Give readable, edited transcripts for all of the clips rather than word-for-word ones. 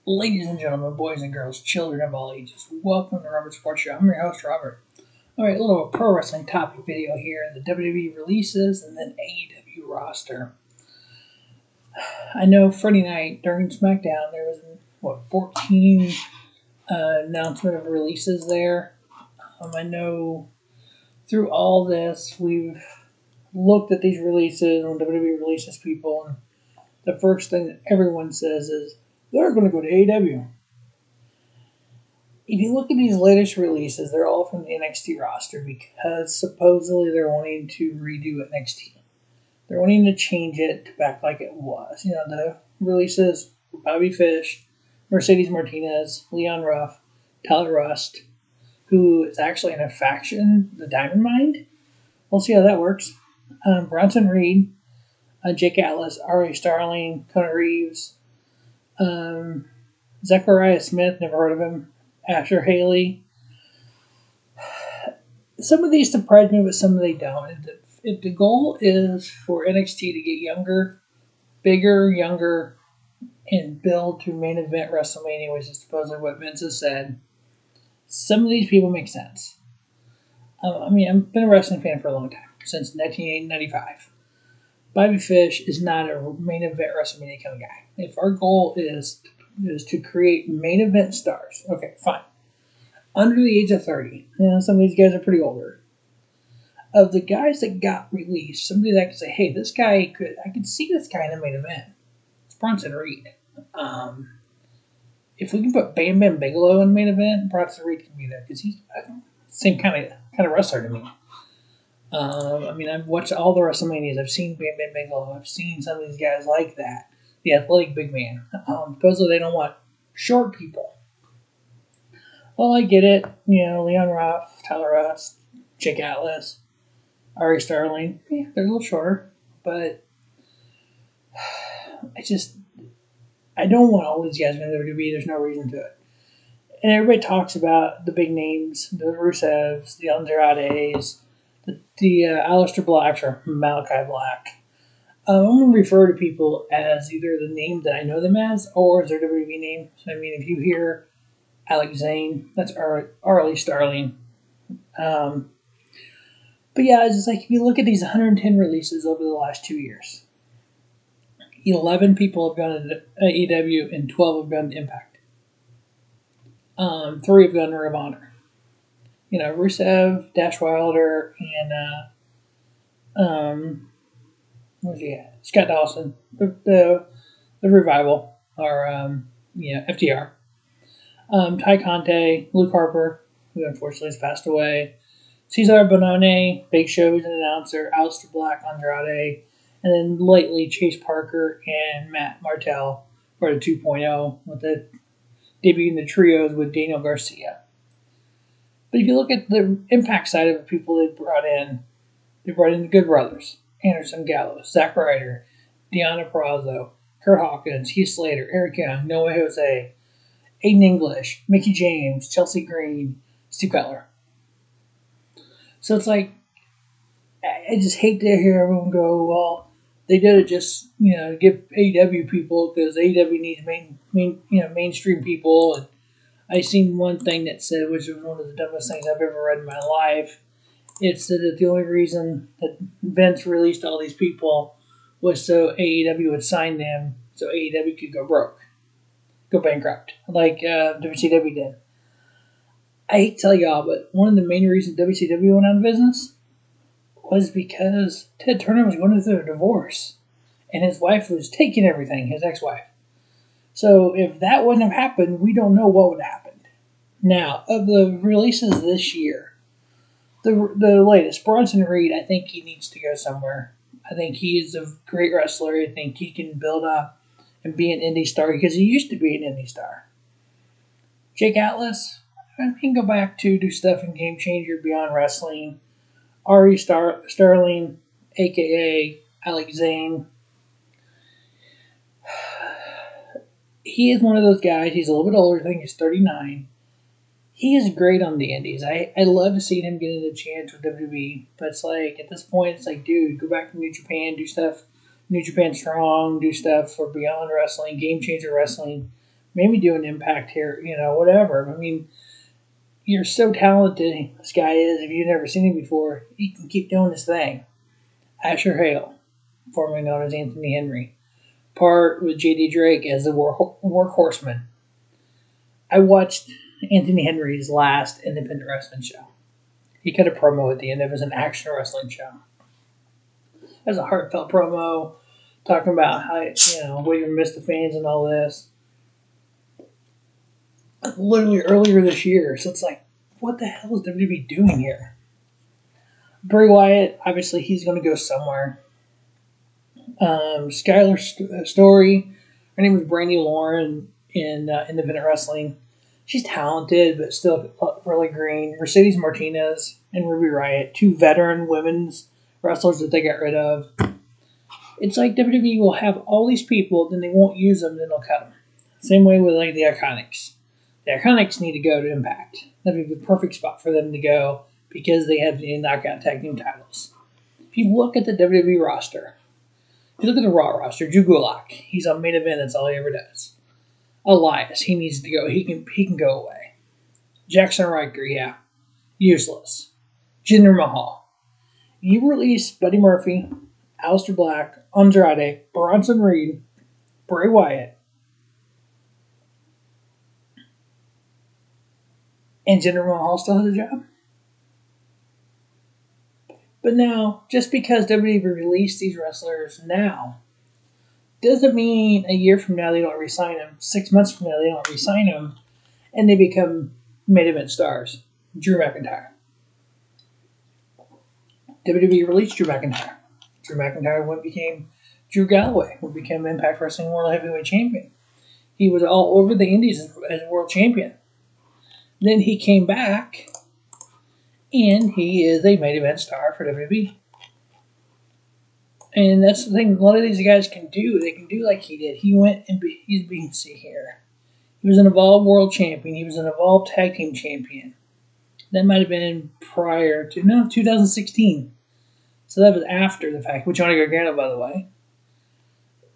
Ladies and gentlemen, boys and girls, children of all ages, welcome to Robert Sports Show. I'm your host, Robert. All right, a little pro wrestling topic video here. The WWE releases and then AEW roster. I know Friday night during SmackDown there was 14 announcement of releases there. I know through all this we've looked at these releases when WWE releases people, and the first thing that everyone says is they're going to go to AEW. If you look at these latest releases, they're all from the NXT roster because supposedly they're wanting to redo NXT. They're wanting to change it to back like it was. You know, the releases were Bobby Fish, Mercedes Martinez, Leon Ruff, Tyler Rust, who is actually in a faction, the Diamond Mine. We'll see how that works. Bronson Reed, Jake Atlas, Ari Starling, Connor Reeves, Zechariah Smith, never heard of him, Asher Haley. Some of these surprise me, but some of they don't. If the goal is for NXT to get younger, bigger, younger, and build to main event WrestleMania, which is supposedly what Vince has said, some of these people make sense. I've been a wrestling fan for a long time, since 1995. Bobby Fish is not a main event WrestleMania kind of guy. If our goal is to create main event stars, okay, fine. Under the age of 30, some of these guys are pretty older. Of the guys that got released, somebody that could say, hey, I could see this guy in the main event. It's Bronson Reed. If we can put Bam Bam Bigelow in the main event, Bronson Reed can be there because he's the same kind of wrestler to me. I've watched all the WrestleManias. I've seen Bam Bam Bigelow. I've seen some of these guys like that. The athletic big man. Supposedly they don't want short people. Well, I get it. Leon Ruff, Tyler Rust, Jake Atlas, Ari Starling. Yeah, they're a little shorter. But I don't want all these guys in the WWE. There's no reason to it. And everybody talks about the big names, the Rusevs, the Andrades, the Aleister Blacks or Malachi Black. I'm going to refer to people as either the name that I know them as or as their WWE name. So, if you hear Alex Zane, that's Arlie Starling. But yeah, it's just like if you look at these 110 releases over the last 2 years, 11 people have gone to AEW and 12 have gone to Impact. 3 have gone to Ring of Honor. Rusev, Dash Wilder, and where's he at? Scott Dawson, the Revival, or FTR. Ty Conte, Luke Harper, who unfortunately has passed away. Cesar Bononi, Big Show as an announcer, Aleister Black, Andrade, and then lately Chase Parker and Matt Martell for the 2.0 with the debuting the trios with Daniel Garcia. But if you look at the Impact side of the people they brought in the Good Brothers, Anderson Gallows, Zack Ryder, Deonna Purrazzo, Kurt Hawkins, Heath Slater, Eric Young, Noah Jose, Aiden English, Mickey James, Chelsea Green, Steve Cutler. So it's like, I just hate to hear everyone go, well, they did it just, to give AEW people because AEW needs mainstream people. And I seen one thing that said, which was one of the dumbest things I've ever read in my life. It said that the only reason that Vince released all these people was so AEW would sign them so AEW could go broke, go bankrupt, like WCW did. I hate to tell y'all, but one of the main reasons WCW went out of business was because Ted Turner was going through a divorce, and his wife was taking everything, his ex-wife. So if that wouldn't have happened, we don't know what would have happened. Now, of the releases this year, the latest, Bronson Reed, I think he needs to go somewhere. I think he is a great wrestler. I think he can build up and be an indie star because he used to be an indie star. Jake Atlas, I can go back to do stuff in Game Changer Beyond Wrestling. Ari Starling, a.k.a. Alex Zane. He is one of those guys. He's a little bit older. I think he's 39. He is great on the indies. I love seeing him getting a chance with WWE. But it's like, at this point, it's like, dude, go back to New Japan, do stuff New Japan Strong, do stuff for Beyond Wrestling, Game Changer Wrestling. maybe do an impact here, whatever. I mean, you're so talented, this guy is. If you've never seen him before, he can keep doing his thing. Asher Hale, formerly known as Anthony Henry, part with JD Drake as the workhorseman. I watched Anthony Henry's last independent wrestling show. He cut a promo at the end of it as an action wrestling show. It was a heartfelt promo talking about how, we miss the fans and all this. Literally earlier this year. So it's like, what the hell is WWE doing here? Bray Wyatt, obviously, he's going to go somewhere. Skylar Story, her name is Brandy Lauren in independent wrestling. She's talented, but still really green. Mercedes Martinez and Ruby Riott, two veteran women's wrestlers that they got rid of. It's like WWE will have all these people, then they won't use them, then they'll cut them. Same way with like the Iconics. The Iconics need to go to Impact. That'd be the perfect spot for them to go because they have the knockout tag team titles. If you look at the WWE roster, if you look at the Raw roster, Drew Gulak, he's on main event, that's all he ever does. Elias, he needs to go. He can go away. Jackson Riker, yeah, useless. Jinder Mahal. You release Buddy Murphy, Aleister Black, Andrade, Bronson Reed, Bray Wyatt, and Jinder Mahal still has a job. But now, just because WWE released these wrestlers now, doesn't mean a year from now they don't re-sign them. 6 months from now they don't re-sign them, and they become main event stars. Drew McIntyre. WWE released Drew McIntyre. Drew McIntyre became Drew Galloway, who became Impact Wrestling World Heavyweight Champion. He was all over the Indies as world champion. Then he came back, and he is a main event star for WWE. And that's the thing a lot of these guys can do. They can do like he did. He went and he's being see here. He was an Evolve World Champion. He was an Evolve Tag Team Champion. That might have been prior to, 2016. So that was after the fact, which Johnny Gargano, by the way.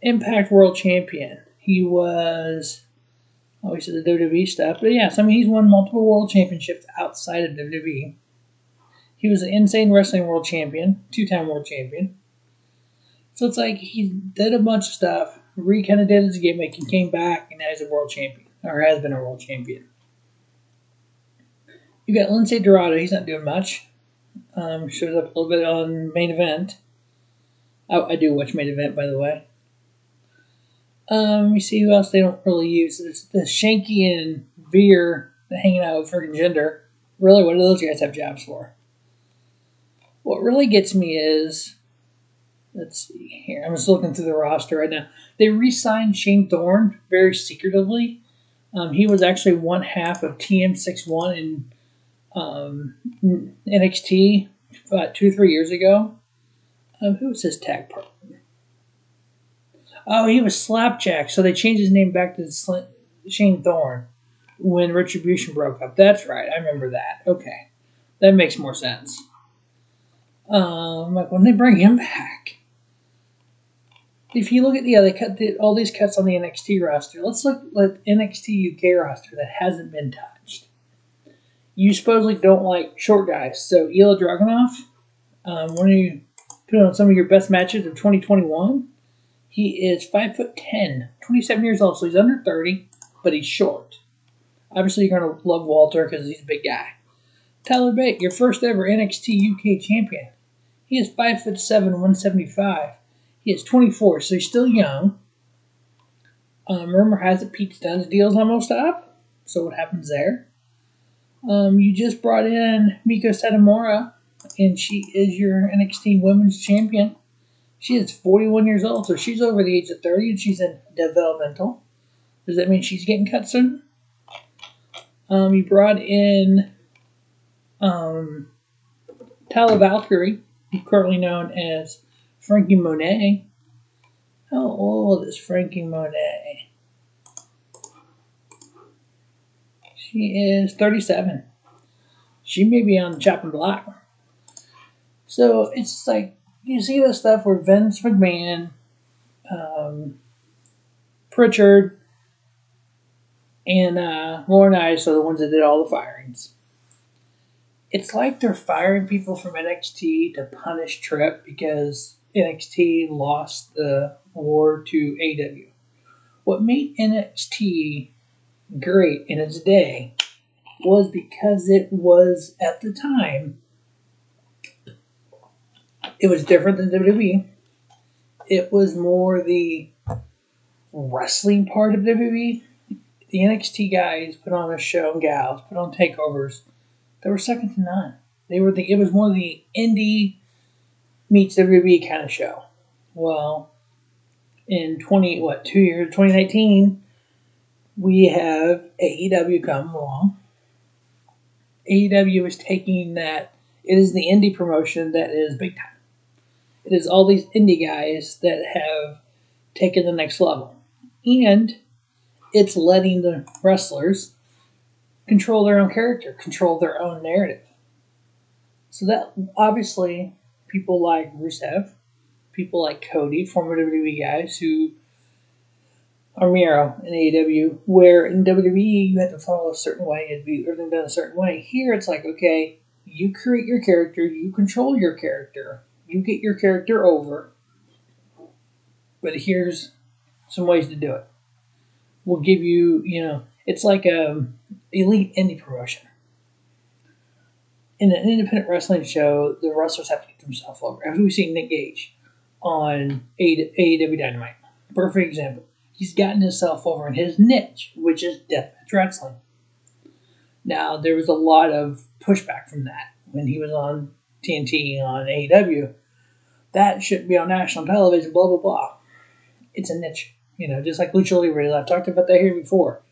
Impact World Champion. He was, obviously, the WWE stuff. But yes, he's won multiple world championships outside of WWE. He was an Insane Wrestling World Champion, 2-time World Champion. So it's like he did a bunch of stuff, kind of did his gimmick, and came back, and now he's a world champion, or has been a world champion. You got Lindsay Dorado. He's not doing much. Shows up a little bit on Main Event. I do watch Main Event, by the way. You see who else they don't really use. There's the Shanky and Veer hanging out with freaking Jinder. Really, what do those guys have jobs for? What really gets me is, let's see here. I'm just looking through the roster right now. They re-signed Shane Thorne very secretively. He was actually one half of TM61 in NXT about 2 or 3 years ago. Who was his tag partner? Oh, he was Slapjack. So they changed his name back to Shane Thorne when Retribution broke up. That's right. I remember that. Okay. That makes more sense. Like when they bring him back. If you look at they cut all these cuts on the NXT roster. Let's look at NXT UK roster that hasn't been touched. You supposedly don't like short guys, so Ilya Dragunov. When you put on some of your best matches of 2021, he is 5'10", 27 years old, so he's under 30, but he's short. Obviously, you're gonna love Walter because he's a big guy. Tyler Bate, your first ever NXT UK champion. He is 5'7", 175. He is 24, so he's still young. Rumor has it Pete Dunne's deal's almost up. So what happens there? You just brought in Miko Satomura, and she is your NXT Women's Champion. She is 41 years old, so she's over the age of 30, and she's in developmental. Does that mean she's getting cut soon? You brought in Tyler Valkyrie, currently known as Frankie Monet. How old is Frankie Monet? She is 37. She may be on the chopping block. So it's like, you see this stuff where Vince McMahon, Pritchard, And Laura and I are the ones that did all the firings. It's like they're firing people from NXT to punish Tripp because NXT lost the war to AEW. What made NXT great in its day was because it was, at the time, it was different than WWE. It was more the wrestling part of WWE. The NXT guys put on a show, and gals put on takeovers. They were second to none. It was more the indie meets WWE kind of show. Well, in 2019, we have AEW come along. AEW is taking that. It is the indie promotion that is big time. It is all these indie guys that have taken the next level. And it's letting the wrestlers control their own character, control their own narrative. So that, obviously, people like Rusev, people like Cody, former WWE guys who are Miro in AEW, where in WWE you had to follow a certain way, it had to be everything done a certain way. Here it's like, okay, you create your character, you control your character, you get your character over, but here's some ways to do it. We'll give you, it's like a elite indie promotion. In an independent wrestling show, the wrestlers have to get themselves over. As we've seen Nick Gage on AEW Dynamite. Perfect example. He's gotten himself over in his niche, which is deathmatch wrestling. Now, there was a lot of pushback from that when he was on TNT on AEW. That shouldn't be on national television, blah, blah, blah. It's a niche, just like Lucha Libre. I've talked about that here before.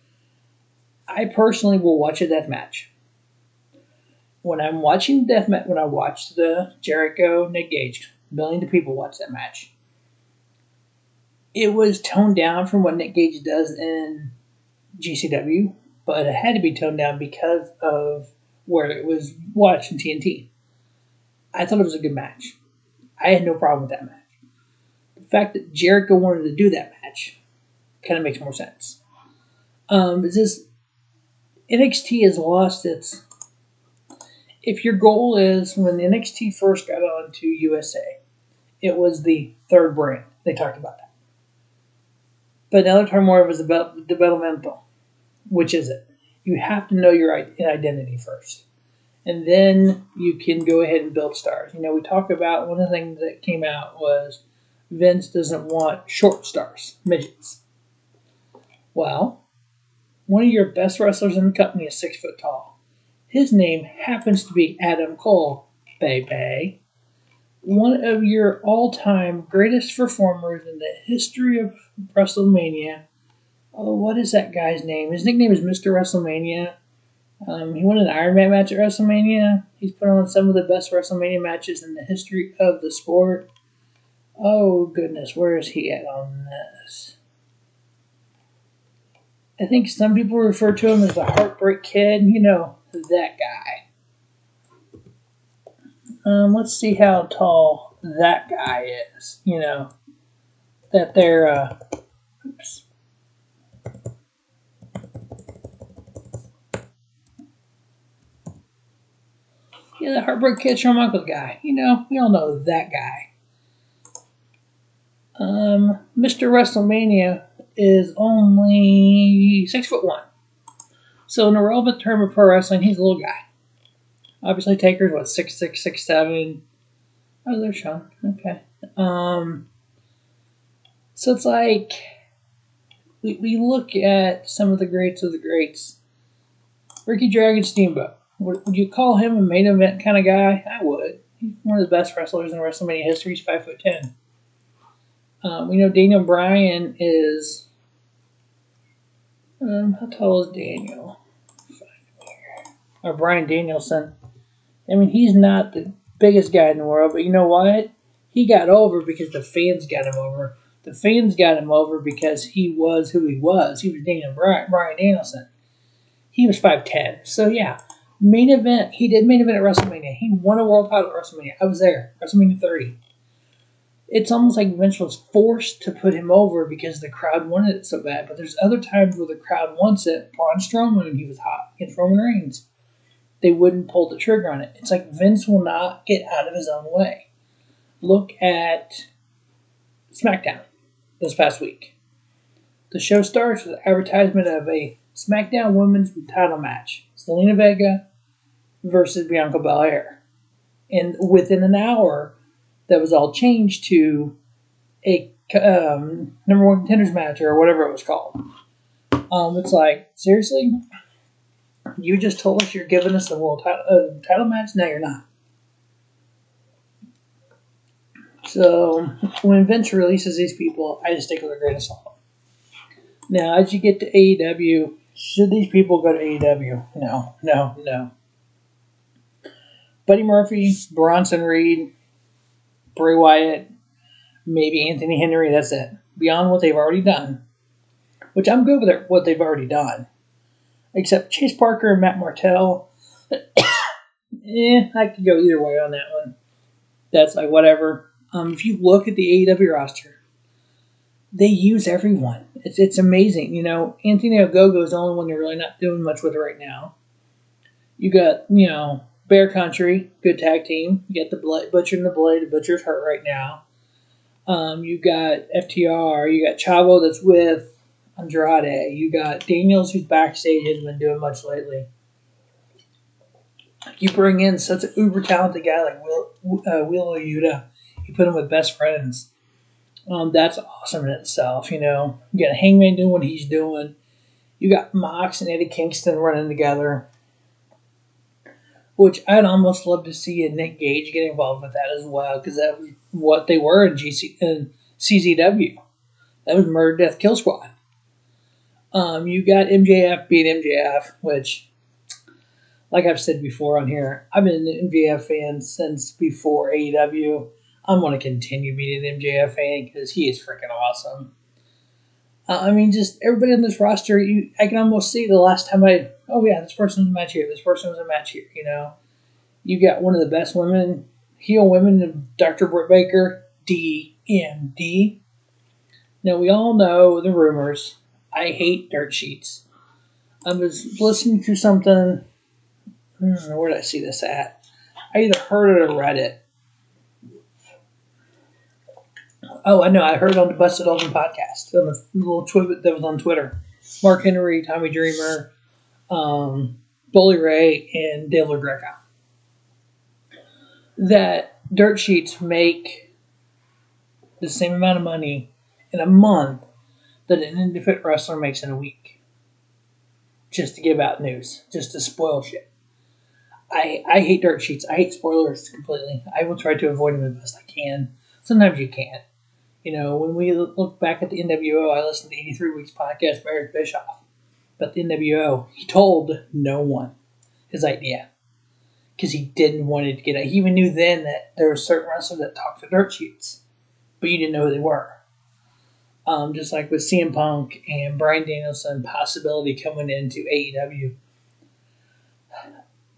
I personally will watch a death match. When I'm watching deathmatch, when I watch the Jericho Nick Gage, millions of people watch that match. It was toned down from what Nick Gage does in GCW, but it had to be toned down because of where it was watched in TNT. I thought it was a good match. I had no problem with that match. The fact that Jericho wanted to do that match kind of makes more sense. NXT has lost its... If your goal is, when NXT first got on to USA, it was the third brand. They talked about that. But now they're talking more of it as about developmental. Which is it? You have to know your identity first. And then you can go ahead and build stars. We talk about one of the things that came out was Vince doesn't want short stars, midgets. Well, one of your best wrestlers in the company is 6 foot tall. His name happens to be Adam Cole, baby. One of your all-time greatest performers in the history of WrestleMania. Oh, what is that guy's name? His nickname is Mr. WrestleMania. He won an Iron Man match at WrestleMania. He's put on some of the best WrestleMania matches in the history of the sport. Oh, goodness, where is he at on this? I think some people refer to him as the Heartbreak Kid. That guy. Let's see how tall that guy is. That they're... oops. Yeah, the Heartbreak Kid, Shawn Michaels guy. We all know that guy. Mr. WrestleMania is only 6'1". So in a relevant term of pro wrestling, he's a little guy. Obviously, Taker's 6'6", 6'7". Oh, there's Shawn. Okay. So it's like we look at some of the greats of the greats. Ricky Dragon Steamboat. Would you call him a main event kind of guy? I would. He's one of the best wrestlers in WrestleMania history. He's 5'10". We know Daniel Bryan is... how tall is Daniel? Or Bryan Danielson. He's not the biggest guy in the world, but you know what? He got over because the fans got him over. The fans got him over because he was who he was. He was Daniel Bryan Danielson. He was 5'10". So, yeah. Main event. He did main event at WrestleMania. He won a world title at WrestleMania. I was there. WrestleMania 30. It's almost like Vince was forced to put him over because the crowd wanted it so bad. But there's other times where the crowd wants it. Braun Strowman, when he was hot against Roman Reigns, they wouldn't pull the trigger on it. It's like Vince will not get out of his own way. Look at SmackDown this past week. The show starts with an advertisement of a SmackDown Women's title match. Zelina Vega versus Bianca Belair. And within an hour, that was all changed to a number one contenders match or whatever it was called. It's like, seriously? You just told us you're giving us the world title match? Now you're not. So, when Vince releases these people, I just take it with a grain of salt. Now, as you get to AEW, should these people go to AEW? No. Buddy Murphy, Bronson Reed, Bray Wyatt, maybe Anthony Henry, that's it. Beyond what they've already done, which I'm good with what they've already done. Except Chase Parker and Matt Martell, I could go either way on that one. That's like whatever. If you look at the AEW roster, they use everyone. It's amazing. Anthony Ogogo is the only one they're really not doing much with right now. You got, Bear Country, good tag team. You got the Butcher and the Blade. The Butcher's hurt right now. You got FTR. You got Chavo that's with Andrade. You got Daniels who's backstage, hasn't been doing much lately. You bring in such an uber talented guy like Wheeler Yuta. You put him with best friends. That's awesome in itself, You got Hangman doing what he's doing. You got Mox and Eddie Kingston running together. Which I'd almost love to see Nick Gage get involved with that as well, because that was what they were in CZW. That was Murder, Death, Kill Squad. You got MJF beat MJF, which, like I've said before on here, I've been an MJF fan since before AEW. I'm going to continue being an MJF fan because he is freaking awesome. Just everybody on this roster, I can almost see the last time this person was a match here, this person was a match here, You got one of the best heel women, Dr. Britt Baker, DMD. Now, we all know the rumors. I hate dirt sheets. I was listening to something, where did I see this at? I either heard it or read it. Oh, I know. I heard it on the Busted Open podcast, on the little twit that was on Twitter. Mark Henry, Tommy Dreamer, Bully Ray, and Dale LaGreca. That dirt sheets make the same amount of money in a month that an independent wrestler makes in a week. Just to give out news. Just to spoil shit. I hate dirt sheets. I hate spoilers completely. I will try to avoid them as best I can. Sometimes you can't. When we look back at the NWO, I listened to 83 Weeks podcast by Eric Bischoff. But the NWO, he told no one his idea. Because he didn't want it to get out. He even knew then that there were certain wrestlers that talked to dirt sheets. But you didn't know who they were. Just like with CM Punk and Bryan Danielson possibility coming into AEW.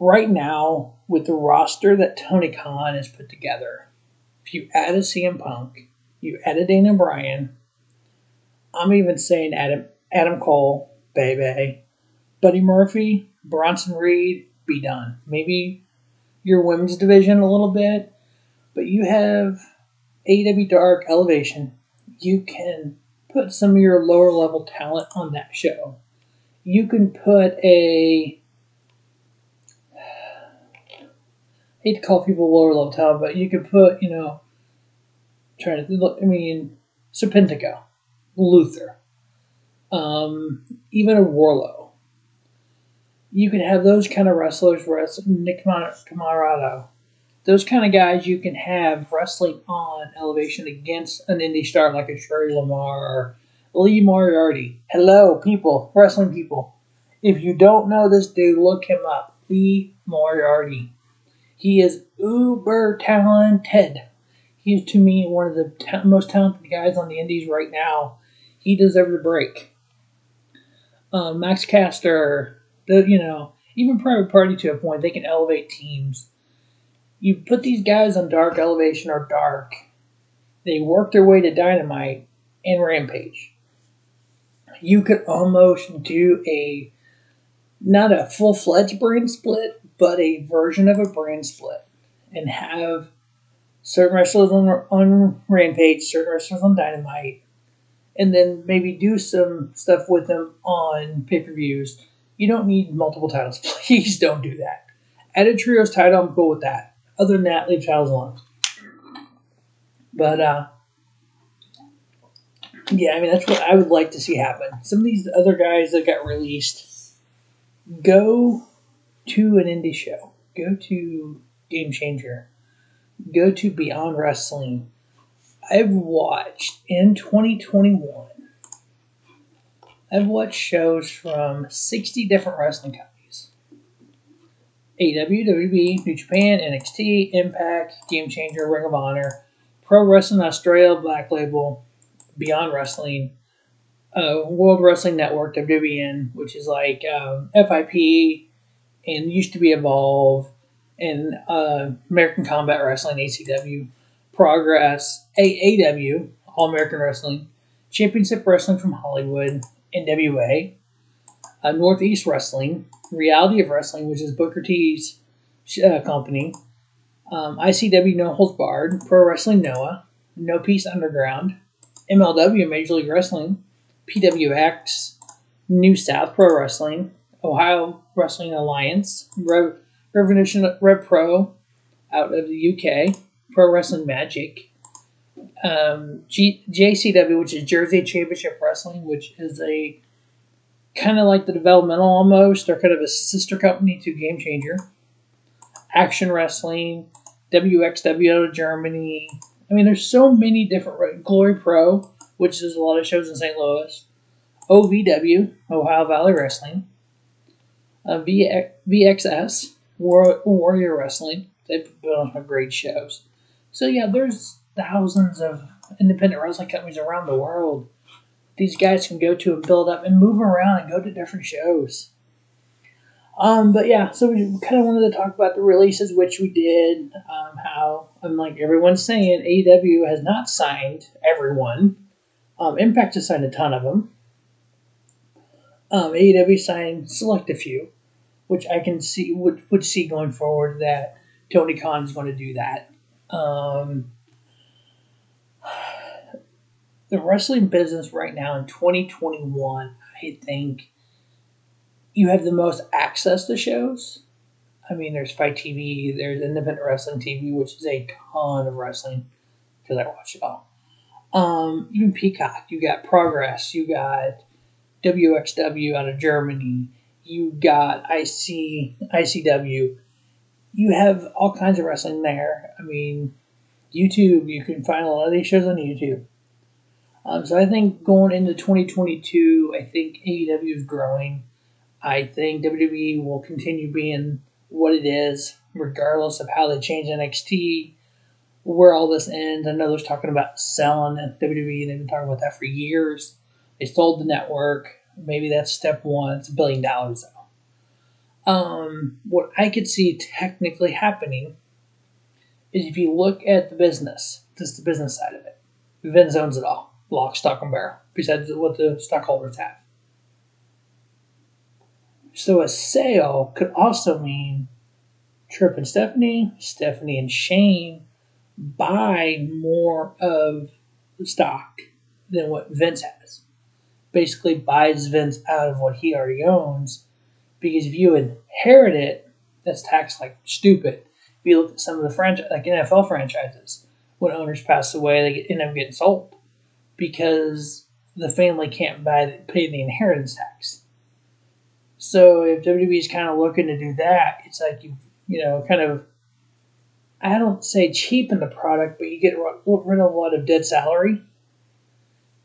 Right now, with the roster that Tony Khan has put together, if you add a CM Punk, you add a Daniel Bryan, I'm even saying Adam Cole, baby, Buddy Murphy, Bronson Reed, be done. Maybe your women's division a little bit, but you have AEW Dark Elevation. You can put some of your lower level talent on that show. You can put I hate to call people lower level talent, but you could put, Serpentico, Luther, even a Warlow. You could have those kind of wrestlers, Nick Camarado. Those kind of guys you can have wrestling on Elevation against an indie star like a Sherry Lamar or Lee Moriarty. Hello, people, wrestling people. If you don't know this dude, look him up. Lee Moriarty. He is uber talented. He is, to me, one of the most talented guys on the indies right now. He deserves a break. Max Caster, even Private Party to a point, they can elevate teams. You put these guys on Dark Elevation or Dark, They worked their way to Dynamite and Rampage. You could almost do not a full-fledged brand split, but a version of a brand split, and have certain wrestlers on Rampage, certain wrestlers on Dynamite, and then maybe do some stuff with them on pay-per-views. You don't need multiple titles. Please don't do that. Add a trios title, I'm cool with that. Other than that, leave titles alone. But, yeah, I mean, that's what I would like to see happen. Some of these other guys that got released, go to an indie show. Go to Game Changer. Go to Beyond Wrestling. I've watched, in 2021, I've watched shows from 60 different wrestling companies. AEW, WWE, New Japan, NXT, Impact, Game Changer, Ring of Honor, Pro Wrestling Australia, Black Label, Beyond Wrestling, World Wrestling Network, WWN, which is like FIP, and used to be Evolve, and American Combat Wrestling, ACW, Progress, AAW, All American Wrestling, Championship Wrestling from Hollywood, NWA, Northeast Wrestling, Reality of Wrestling, which is Booker T's company, ICW No Holds Barred, Pro Wrestling Noah, No Peace Underground, MLW Major League Wrestling, PWX, New South Pro Wrestling, Ohio Wrestling Alliance, Revolution Rev Pro out of the UK, Pro Wrestling Magic, JCW, which is Jersey Championship Wrestling, which is a kind of like the developmental almost, or kind of a sister company to Game Changer. Action Wrestling, WXW out of Germany. I mean, there's so many different. Glory Pro, which is a lot of shows in St. Louis. OVW, Ohio Valley Wrestling. VXS, Warrior Wrestling. They put on some great shows. So yeah, there's thousands of independent wrestling companies around the world. These guys can go to and build up and move around and go to different shows. But yeah, so we kind of wanted to talk about the releases, which we did. How, like everyone's saying, AEW has not signed everyone. Impact has signed a ton of them. AEW signed select a few, which I can see would see going forward that Tony Khan is going to do that. The wrestling business right now in 2021, I think you have the most access to shows. I mean, there's Fight TV, there's Independent Wrestling TV, which is a ton of wrestling because I watch it all. Even Peacock, you got Progress, you got WXW out of Germany, you got ICW. You have all kinds of wrestling there. I mean, YouTube, you can find a lot of these shows on YouTube. So I think going into 2022, I think AEW is growing. I think WWE will continue being what it is, regardless of how they change NXT, where all this ends. I know there's talking about selling WWE. They've been talking about that for years. They sold the network. Maybe that's step one. It's $1 billion, though. What I could see technically happening is if you look at the business, just the business side of it, Vince owns it all. Lock, stock, and barrel, besides what the stockholders have. So a sale could also mean Tripp and Stephanie and Shane buy more of the stock than what Vince has. Basically buys Vince out of what he already owns, because if you inherit it, that's taxed like stupid. If you look at some of the like NFL franchises, when owners pass away, they end up getting sold because the family can't pay the inheritance tax. So if WWE is kind of looking to do that, it's like you kind of, I don't say cheapen the product, but you get rid of a lot of dead salary.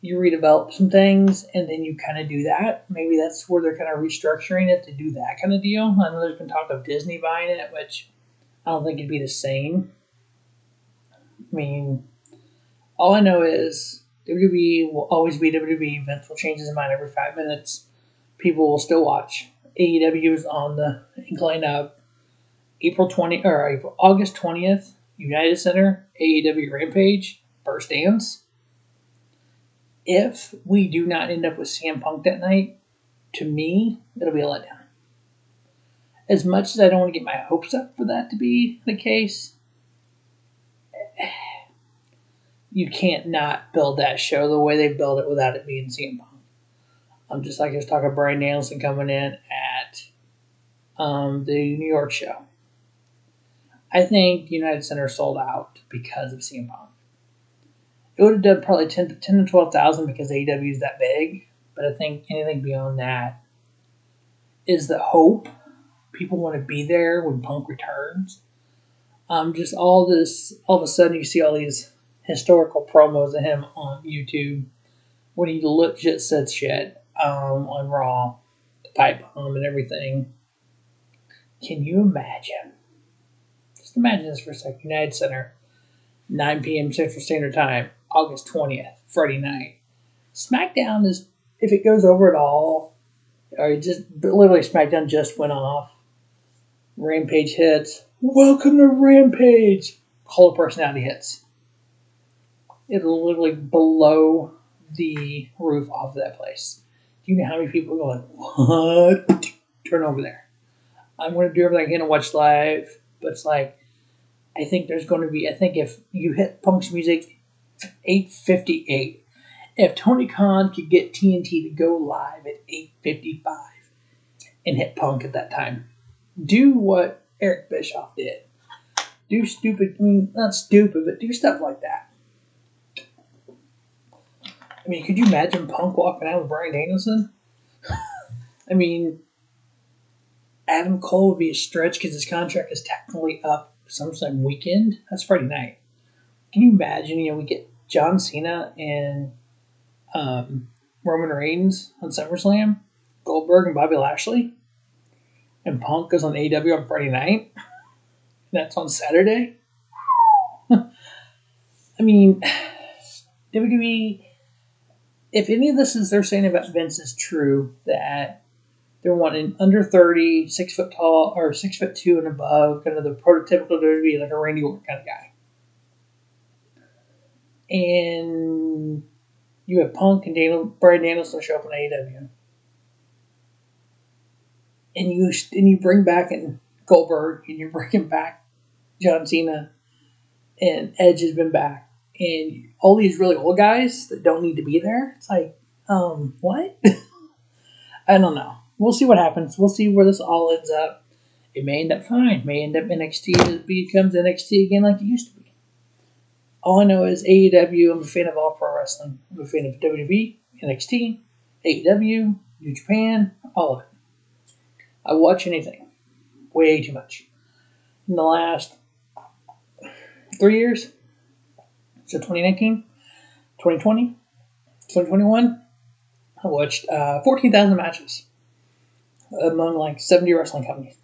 You redevelop some things, and then you kind of do that. Maybe that's where they're kind of restructuring it to do that kind of deal. I know there's been talk of Disney buying it, which I don't think it'd be the same. I mean, all I know is WWE will always be WWE. Vince will change his mind every 5 minutes. People will still watch. AEW is on the incline up. August 20th, United Center, AEW Rampage, first dance. If we do not end up with CM Punk that night, to me, it'll be a letdown. As much as I don't want to get my hopes up for that to be the case, you can't not build that show the way they build it without it being CM Punk. Just like I was talking Bryan Danielson coming in at the New York show. I think United Center sold out because of CM Punk. It would have done probably 10 to 12,000 because AEW is that big, but I think anything beyond that is the hope. People want to be there when Punk returns. Just all of a sudden you see all these historical promos of him on YouTube when he legit said shit on Raw, the pipe bomb and everything. Can you imagine? Just imagine this for a second. United Center, 9 p.m. Central Standard Time, August 20th, Friday night. SmackDown is, if it goes over at all, or just literally SmackDown just went off. Rampage hits. Welcome to Rampage. Call of Personality hits. It'll literally blow the roof off of that place. Do you know how many people are going, what? Turn over there. I'm going to do everything I can to watch live, but it's like, I think if you hit Punk's music 8:58, if Tony Khan could get TNT to go live at 8:55 and hit Punk at that time, do what Eric Bischoff did. Do not stupid, but do stuff like that. I mean, could you imagine Punk walking out with Bryan Danielson? I mean, Adam Cole would be a stretch because his contract is technically up SummerSlam weekend. That's Friday night. Can you imagine, we get John Cena and Roman Reigns on SummerSlam, Goldberg and Bobby Lashley, and Punk goes on AEW on Friday night? That's on Saturday? I mean, WWE, if any of this is they're saying about Vince is true, that they're wanting under 30, 6 foot tall, or 6'2" and above, kind of the prototypical WWE, like a Randy Orton kind of guy. And you have Punk and Bryan Danielson show up on AEW. And you bring back Goldberg, and you're bringing back John Cena, and Edge has been back. And all these really old guys that don't need to be there. It's like, what? I don't know. We'll see what happens. We'll see where this all ends up. It may end up fine. It may end up NXT becomes NXT again like it used to be. All I know is AEW, I'm a fan of all pro wrestling. I'm a fan of WWE, NXT, AEW, New Japan, all of it. I watch anything. Way too much. In the last 3 years, so 2019, 2020, 2021, I watched 14,000 matches among like 70 wrestling companies.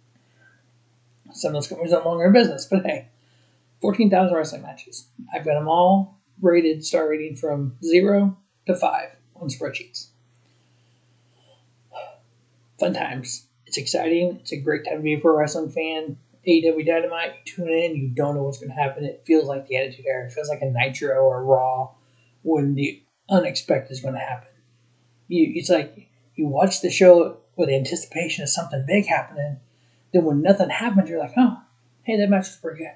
Some of those companies are no longer in business, but hey, 14,000 wrestling matches. I've got them all rated, star rating from 0 to 5 on spreadsheets. Fun times. It's exciting. It's a great time to be a pro wrestling fan. AEW Dynamite, you tune in, you don't know what's going to happen. It feels like the Attitude Era. It feels like a Nitro or a Raw when the unexpected is going to happen. It's like you watch the show with anticipation of something big happening. Then when nothing happens, you're like, oh, hey, that match was pretty good.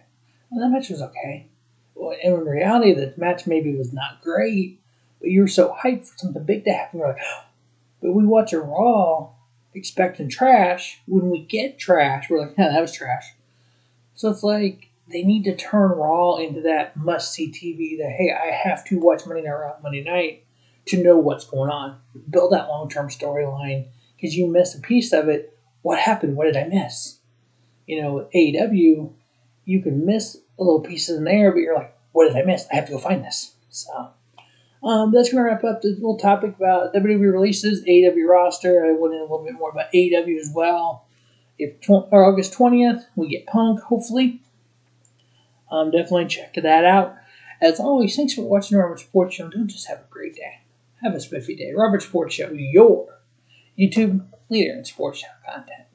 Well, that match was okay. Well, and in reality, the match maybe was not great, but you were so hyped for something big to happen. You're like, oh. But we watch a Raw expecting trash. When we get trash, we're like, yeah, that was trash. So it's like they need to turn Raw into that must-see TV that, hey, I have to watch Monday Night Raw Monday night to know what's going on. Build that long-term storyline because you missed a piece of it. What happened? What did I miss? AEW, you can miss a little pieces in there, but you're like, what did I miss? I have to go find this. So that's going to wrap up this little topic about WWE releases, AEW roster. I went in a little bit more about AEW as well. August 20th, we get Punk, hopefully. Definitely check that out. As always, thanks for watching the Robert Sports Show. Don't just have a great day. Have a spiffy day. Robert Sports Show, your YouTube leader in sports show content.